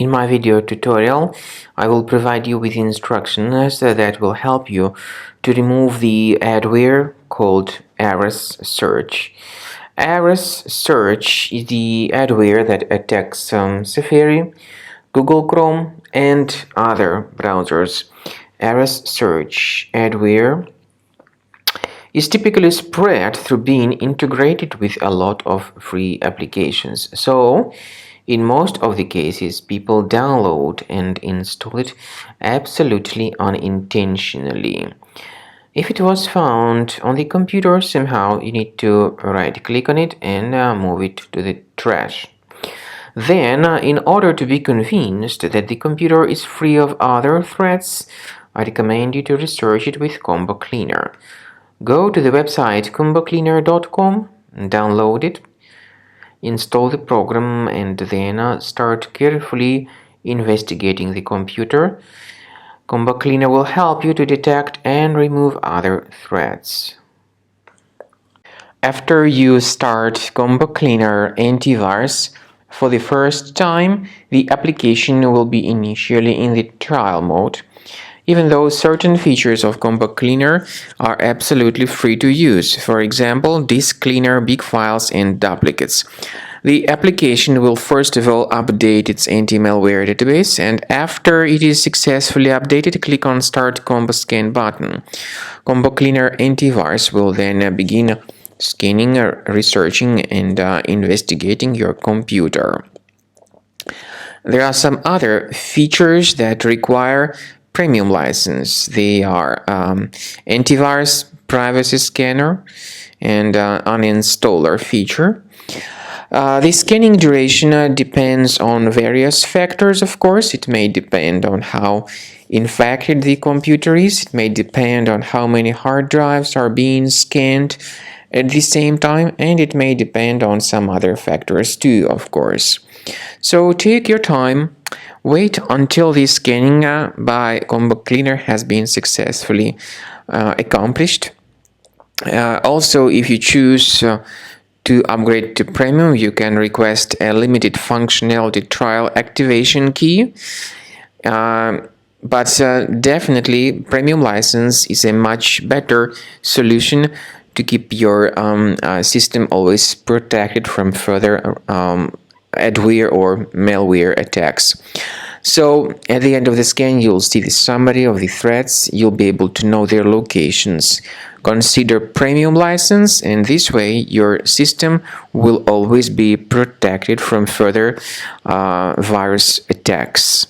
In my video tutorial, I will provide you with instructions that will help you to remove the adware called AresSearch. AresSearch is the adware that attacks Safari, Google Chrome, and other browsers. AresSearch adware is typically spread through being integrated with a lot of free applications. So, in most of the cases, people download and install it absolutely unintentionally. If it was found on the computer somehow, you need to right-click on it and move it to the trash. Then, in order to be convinced that the computer is free of other threats, I recommend you to research it with Combo Cleaner. Go to the website combocleaner.com, download it, install the program, and then start carefully investigating the computer. Combo Cleaner will help you to detect and remove other threats. After you start Combo Cleaner antivirus for the first time, the application will be initially in the trial mode, even though certain features of Combo Cleaner are absolutely free to use. For example, disk cleaner, big files, and duplicates. The application will first of all update its anti-malware database, and after it is successfully updated, click on Start Combo Scan button. Combo Cleaner antivirus will then begin scanning, researching, and investigating your computer. There are some other features that require premium license. They are antivirus, privacy scanner, and uninstaller feature. The scanning duration depends on various factors, of course. It may depend on how infected the computer is. It may depend on how many hard drives are being scanned at the same time, and it may depend on some other factors too, of course. So take your time. Wait until the scanning by Combo Cleaner has been successfully accomplished. Also, if you choose to upgrade to Premium, you can request a limited functionality trial activation key. But definitely, Premium license is a much better solution to keep your system always protected from further adware or malware attacks. So at the end of the scan, you'll see the summary of the threats. You'll be able to know their locations. Consider Premium license, and this way your system will always be protected from further virus attacks.